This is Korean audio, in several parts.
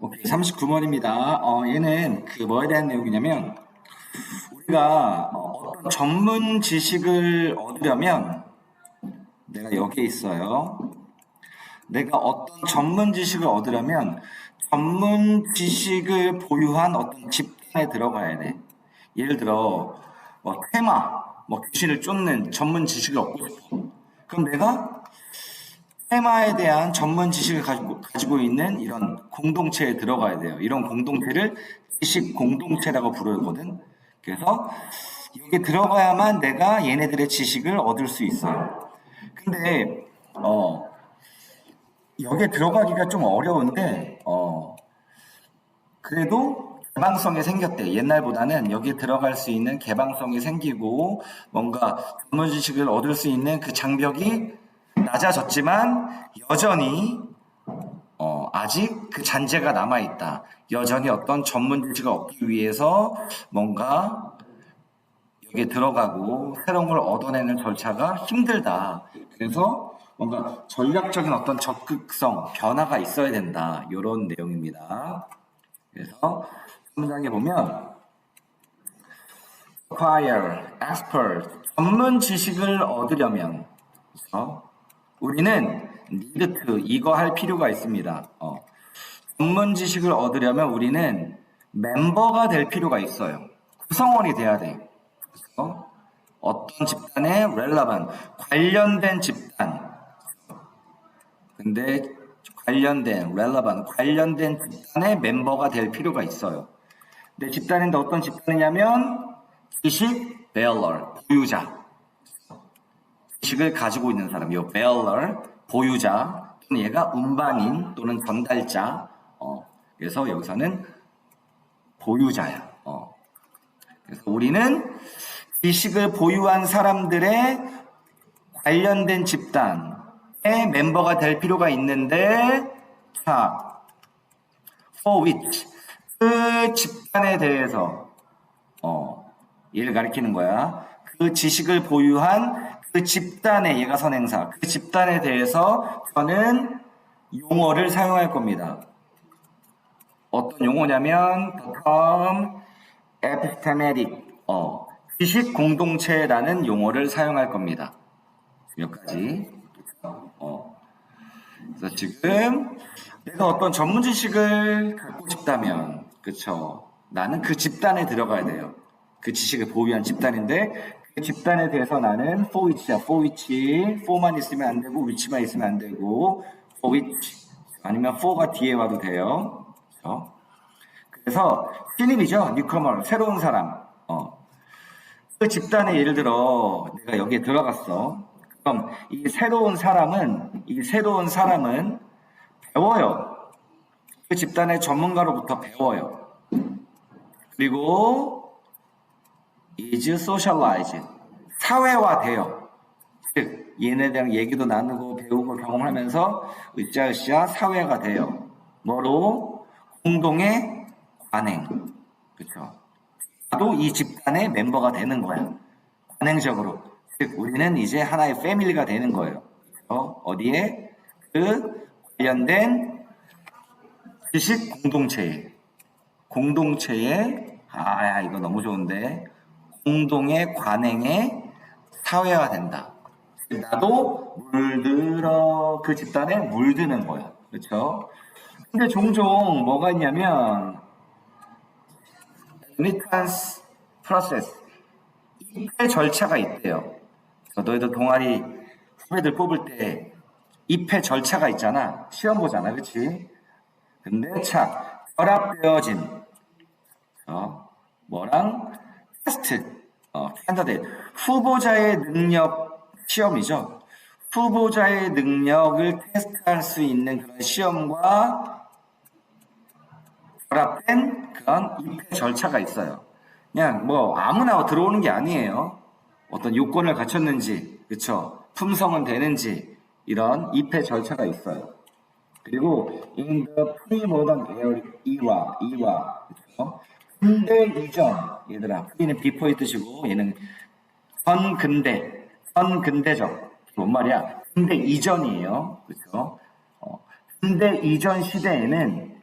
오케이, 39번입니다. 얘는 뭐에 대한 내용이냐면, 우리가 어떤 전문 지식을 얻으려면, 내가 여기에 있어요. 내가 어떤 전문 지식을 얻으려면, 전문 지식을 보유한 어떤 집단에 들어가야 돼. 예를 들어, 테마, 귀신을 쫓는 전문 지식을 얻고 싶어. 그럼 내가 테마에 대한 전문 지식을 가지고 있는 이런 공동체에 들어가야 돼요. 이런 공동체를 지식 공동체라고 부르거든. 그래서 여기 들어가야만 내가 얘네들의 지식을 얻을 수 있어요. 근데 여기에 들어가기가 좀 어려운데 그래도 개방성이 생겼대. 옛날보다는 여기에 들어갈 수 있는 개방성이 생기고 뭔가 전문 지식을 얻을 수 있는 그 장벽이 낮아졌지만 여전히 아직 그 잔재가 남아있다. 여전히 어떤 전문 지식을 얻기 위해서 뭔가 여기에 들어가고 새로운 걸 얻어내는 절차가 힘들다. 그래서 뭔가 전략적인 어떤 적극성, 변화가 있어야 된다. 이런 내용입니다. 그래서 3장에 보면 acquire, expert, 전문 지식을 얻으려면 우리는 need to, 이거 할 필요가 있습니다. 전문 지식을 얻으려면 우리는 멤버가 될 필요가 있어요. 구성원이 돼야 돼. 어떤 집단에 relevant, 관련된 집단. 근데 관련된, relevant, 관련된 집단의 멤버가 될 필요가 있어요. 근데 집단인데 어떤 집단이냐면 지식 bearer, 보유자. 지식을 가지고 있는 사람, 이 bearer, 보유자, 또는 얘가 운반인 또는 전달자. 그래서 여기서는 보유자야. 그래서 우리는 지식을 보유한 사람들의 관련된 집단의 멤버가 될 필요가 있는데, 자, for which, 그 집단에 대해서, 얘를 가리키는 거야. 그 지식을 보유한 그 집단의 얘가 선행사, 그 집단에 대해서 저는 용어를 사용할 겁니다. 어떤 용어냐면 term epistemic, 지식 공동체라는 용어를 사용할 겁니다. 여기까지. 그래서 지금 내가 어떤 전문 지식을 갖고 싶다면, 그쵸? 나는 그 집단에 들어가야 돼요. 그 지식을 보유한 집단인데 그 집단에 대해서 나는 for which야. for which, for만 있으면 안 되고 which만 있으면 안 되고 for which 아니면 for가 뒤에 와도 돼요. 그렇죠? 그래서 신입이죠. 뉴커머, 새로운 사람. 그 집단에 예를 들어 내가 여기에 들어갔어. 그럼 이 새로운 사람은 배워요. 그 집단의 전문가로부터 배워요. 그리고 is socialized, 사회화돼요. 즉 얘네에 대한 얘기도 나누고 배우고 경험하면서 으쌰으쌰 사회가 돼요. 뭐로? 공동의 관행. 그렇죠? 나도 이 집단의 멤버가 되는 거야. 관행적으로. 즉 우리는 이제 하나의 패밀리가 되는 거예요. 어디에? 그 관련된 지식 공동체에 이거 너무 좋은데 공동의 관행에 사회화된다. 나도 물들어 그 집단에 물드는 거야. 그렇죠? 근데 종종 뭐가 있냐면 admittance process, 입회 절차가 있대요. 너희들 동아리 후배들 뽑을 때 입회 절차가 있잖아. 시험 보잖아, 그렇지? 근데 자, 결합되어진 뭐랑 테스트, 캔디데이트, 후보자의 능력 시험이죠. 후보자의 능력을 테스트할 수 있는 그런 시험과 결합된 그런 입회 절차가 있어요. 그냥 아무나 들어오는 게 아니에요. 어떤 요건을 갖췄는지, 그쵸? 품성은 되는지 이런 입회 절차가 있어요. 그리고 in the pre-modern era, 그쵸? 근대 이전, 얘들아, pre는 before의 뜻이고 얘는 선근대적, 뭔 말이야? 근대 이전이에요, 그렇죠? 근대 이전 시대에는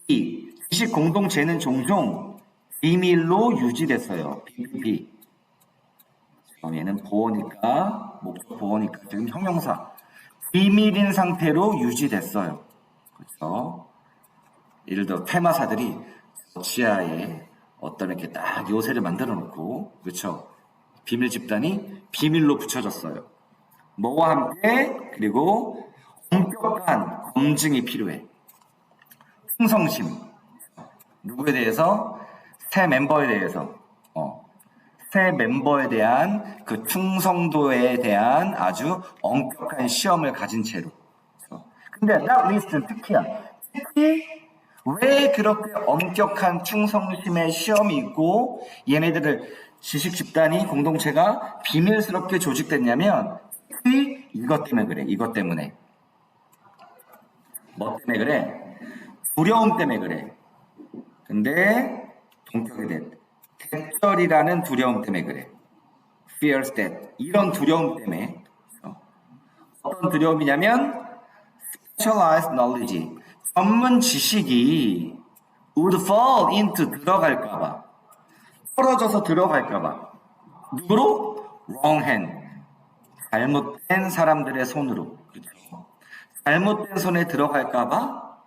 이 지식 공동체는 종종 비밀로 유지됐어요. BBB. 얘는 보어니까, 목적 보어니까 지금 형용사. 비밀인 상태로 유지됐어요. 그렇죠? 예를 들어 테마사들이 지하에 어떤 이렇게 딱 요새를 만들어 놓고, 그렇죠? 비밀 집단이 비밀로 붙여졌어요. 뭐와 함께, 그리고 엄격한 검증이 필요해. 충성심. 누구에 대해서? 새 멤버에 대해서. 새 멤버에 대한 그 충성도에 대한 아주 엄격한 시험을 가진 채로. 근데 not least 특히야. 특히 왜 그렇게 엄격한 충성심의 시험이 있고 얘네들을 지식 집단이 공동체가 비밀스럽게 조직됐냐면 특히 이것 때문에 그래. 이것 때문에. 뭐 때문에 그래? 두려움 때문에 그래. 근데 동격이 됐. 대절이라는 두려움 때문에 그래. Fears that. 이런 두려움 때문에. 어떤 두려움이냐면 specialized knowledge. 전문 지식이 would fall into 들어갈까봐. 떨어져서 들어갈까봐. 누구로? wrong hand. 잘못된 사람들의 손으로. 그렇죠? 잘못된 손에 들어갈까봐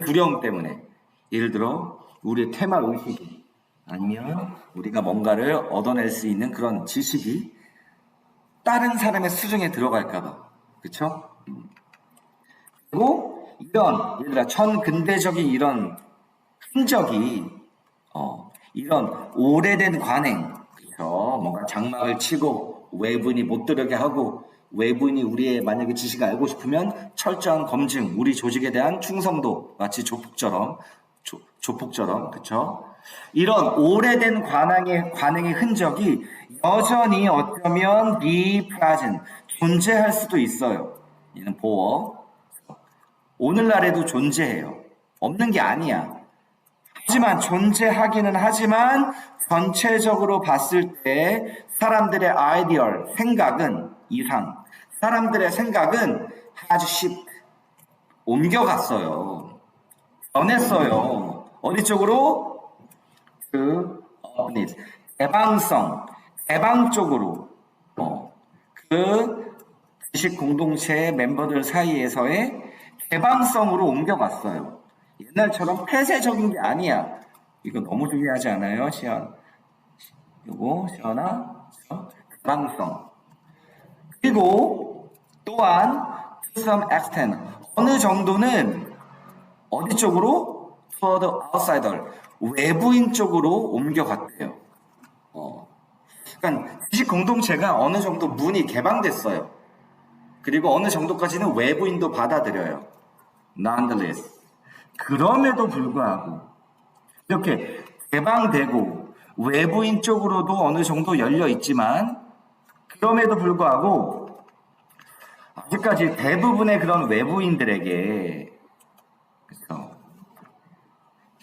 두려움 때문에. 예를 들어 우리의 테마 의식이 아니면 우리가 뭔가를 얻어낼 수 있는 그런 지식이 다른 사람의 수중에 들어갈까봐. 그쵸? 그리고 이런, 얘들아, 천근대적인 이런 흔적이, 이런 오래된 관행, 그쵸? 뭔가 장막을 치고 외부인이 못 들어게 하고 외부인이 우리의 만약에 지식을 알고 싶으면 철저한 검증, 우리 조직에 대한 충성도, 마치 조폭처럼, 그쵸? 이런 오래된 관행의 흔적이 여전히 어쩌면 be present, 존재할 수도 있어요. 이는 보어. 오늘날에도 존재해요. 없는 게 아니야. 하지만 존재하기는 하지만 전체적으로 봤을 때 사람들의 아이디얼, 생각은 이상. 사람들의 생각은 아주 옮겨갔어요. 변했어요. 어디 쪽으로? 개방 쪽으로, 그 지식 공동체의 멤버들 사이에서의 개방성으로 옮겨갔어요. 옛날처럼 폐쇄적인 게 아니야. 이거 너무 중요하지 않아요, 시연? 요거, 시연아? 개방성. 그리고 또한, to some extent, 어느 정도는 어디 쪽으로? To the outsider. 외부인 쪽으로 옮겨갔대요. 그러니까 지식 공동체가 어느 정도 문이 개방됐어요. 그리고 어느 정도까지는 외부인도 받아들여요. Nonetheless. 그럼에도 불구하고 이렇게 개방되고 외부인 쪽으로도 어느 정도 열려 있지만 그럼에도 불구하고 아직까지 대부분의 그런 외부인들에게 그래서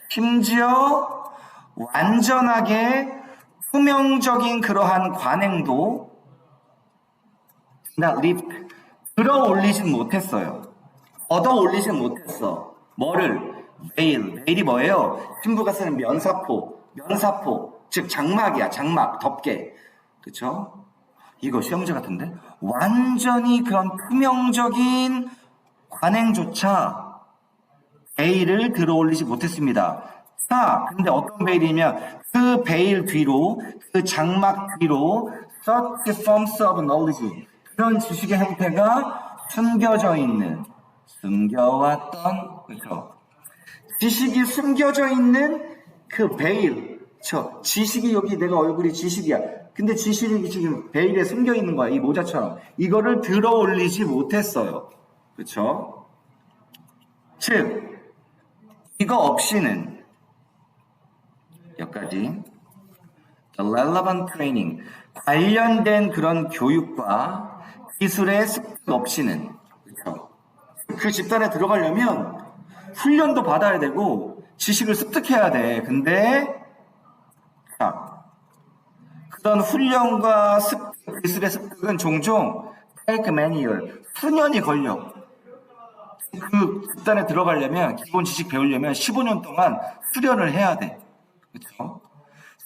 심지어 완전하게 투명적인 그러한 관행도 들어올리진 못했어요. 얻어올리진 못했어. 뭐를? 베일이 뭐예요? 신부가 쓰는 면사포, 즉 장막이야. 장막, 덮개. 그쵸? 이거 시험지 같은데? 완전히 그런 투명적인 관행조차 베일을 들어올리지 못했습니다. 자, 근데 어떤 베일이냐면 그 베일 뒤로, 그 장막 뒤로 such forms of knowledge, 그런 지식의 형태가 숨겨왔던, 그렇죠? 지식이 숨겨져 있는 그 베일, 지식이 여기 내가 얼굴이 지식이야. 근데 지식이 지금 베일에 숨겨 있는 거야. 이 모자처럼. 이거를 들어올리지 못했어요. 그렇죠? 즉, 이거 없이는 여기까지 the relevant training, 관련된 그런 교육과 기술의 습득 없이는 그렇죠? 그 집단에 들어가려면 훈련도 받아야 되고 지식을 습득해야 돼. 근데 자, 그런 훈련과 기술의 습득은 종종 take many years, 수년이 걸려. 그 집단에 들어가려면 기본 지식 배우려면 15년 동안 수련을 해야 돼. 그렇죠?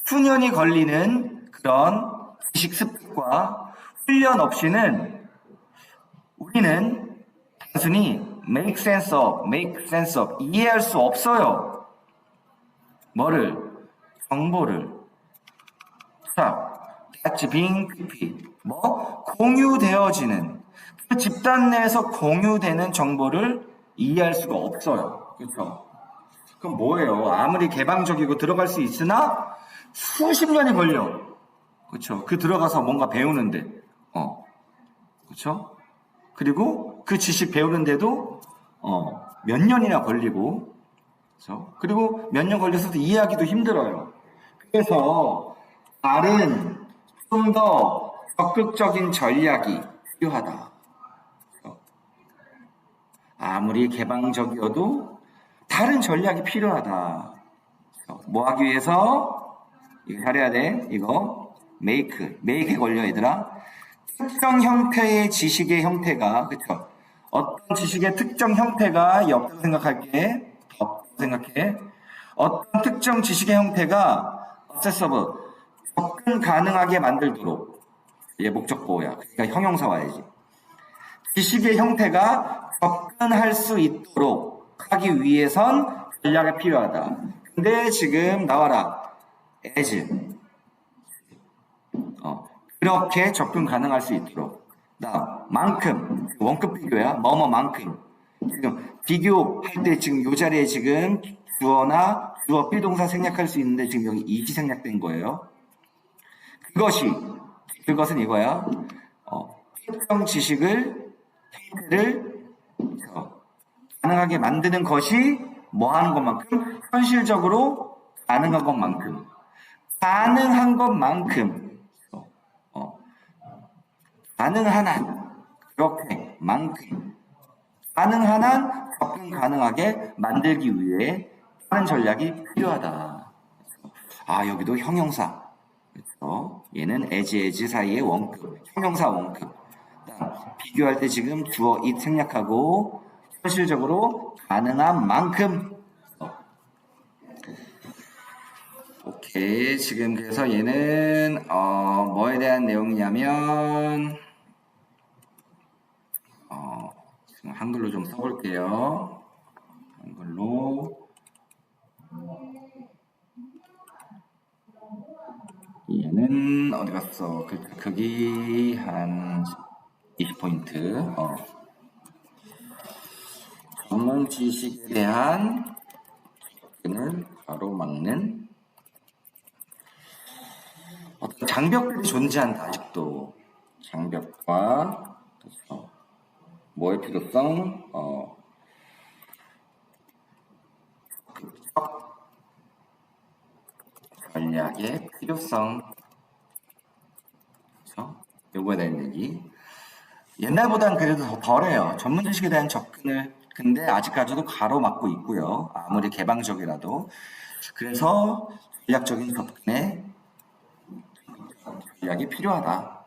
수년이 걸리는 그런 지식 습득과 훈련 없이는 우리는 단순히 make sense of 이해할 수 없어요. 뭐를? 정보를. 자, that's being pp. 공유되어지는 그 집단 내에서 공유되는 정보를 이해할 수가 없어요. 그렇죠? 그럼 뭐예요? 아무리 개방적이고 들어갈 수 있으나 수십 년이 걸려. 그렇죠? 그 들어가서 뭔가 배우는데, 그렇죠? 그리고 그 지식 배우는데도 몇 년이나 걸리고, 그렇죠? 그리고 몇 년 걸려서도 이해하기도 힘들어요. 그래서 다른 좀 더 적극적인 전략이 필요하다. 아무리 개방적이어도 다른 전략이 필요하다. 뭐 하기 위해서? 이거 잘해야 돼. 이거 make 걸려 얘들아. 특정 형태의 지식의 형태가, 그쵸? 어떤 지식의 특정 형태가 없다고 생각할게. 없다고 생각해. 어떤 특정 지식의 형태가 accessible, 접근 가능하게 만들도록. 얘 목적보호야. 그러니까 형용사 와야지. 지식의 형태가 접근할 수 있도록 하기 위해선 전략이 필요하다. 근데 지금 나와라. as. 그렇게 접근 가능할 수 있도록. 만큼. 원급 비교야. 뭐뭐만큼. 지금 비교할 때 지금 이 자리에 지금 주어나 주어 비동사 생략할 수 있는데 지금 여기 이시 생략된 거예요. 그것은 이거야. 특정 지식을 형태를 가능하게 만드는 것이 뭐 하는 것만큼 현실적으로 가능한 것만큼 가능한 한 그렇게 만큼 가능한 한 접근 가능하게 만들기 위해 하는 전략이 필요하다. 여기도 형용사. 그렇죠? 얘는 as 사이의 원급, 형용사 원급. 비교할 때 지금 주어 it 생략하고 현실적으로 가능한 만큼. 오케이. 지금 그래서 얘는 뭐에 대한 내용이냐면 지금 한글로 좀 써볼게요. 한글로. 얘는 어디 갔어? 크기 한 20포인트. 전문 지식에 대한 접근을 가로막는 어떤 장벽들이 존재한다. 아직도 장벽과 뭐의 필요성? 전략의 필요성. 그렇죠? 요거에 대한 얘기. 옛날보다는 그래도 더 덜해요. 전문 지식에 대한 접근을. 근데 아직까지도 가로막고 있고요. 아무리 개방적이라도. 그래서 전략적인 접근에 전략이 필요하다.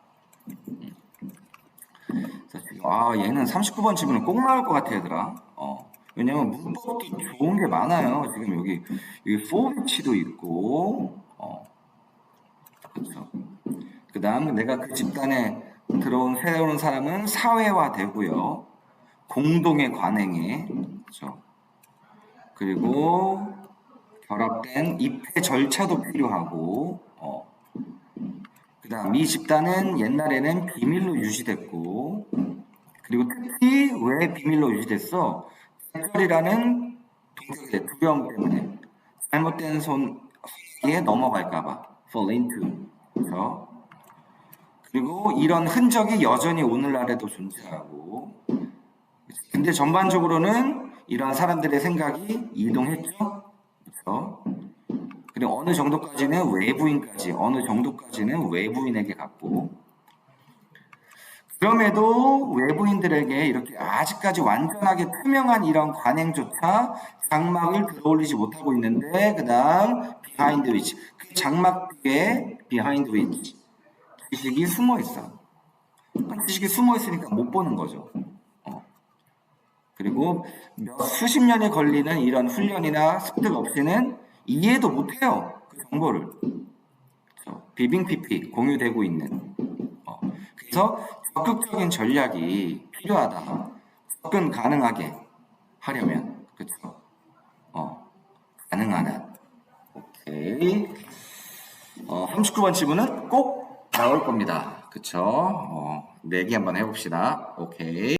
얘는 39번 질문은 꼭 나올 것 같아, 얘들아. 왜냐면 문법도 좋은 게 많아요. 지금 여기 for which도 있고, 그렇죠. 그 다음 내가 그 집단에 들어온 새로운 사람은 사회화되고요. 공동의 관행에, 그렇죠. 그리고 결합된 입회 절차도 필요하고, 그 다음 이 집단은 옛날에는 비밀로 유지됐고, 그리고 특히 왜 비밀로 유지됐어? 백혈이라는 동격의 두려움 때문에 잘못된 손에 넘어갈까봐 fall into. 그렇죠? 그리고 이런 흔적이 여전히 오늘날에도 존재하고, 근데 전반적으로는 이런 사람들의 생각이 이동했죠. 그렇죠? 그리고 어느 정도까지는 외부인에게 갔고, 그럼에도 외부인들에게 이렇게 아직까지 완전하게 투명한 이런 관행조차 장막을 들어올리지 못하고 있는데, 그 다음 behind which, 그 장막 뒤에 behind which 지식이 숨어 있어. 지식이 숨어 있으니까 못 보는 거죠. 그리고 수십 년이 걸리는 이런 훈련이나 습득 없이는 이해도 못해요. 그 정보를. 그렇죠? 비빙 PP 공유되고 있는. 그래서 적극적인 전략이 필요하다. 접근 가능하게 하려면. 그렇죠? 가능한. 오케이. 39번 지문은 꼭 나올 겁니다. 그쵸? 내기 한번 해봅시다. 오케이.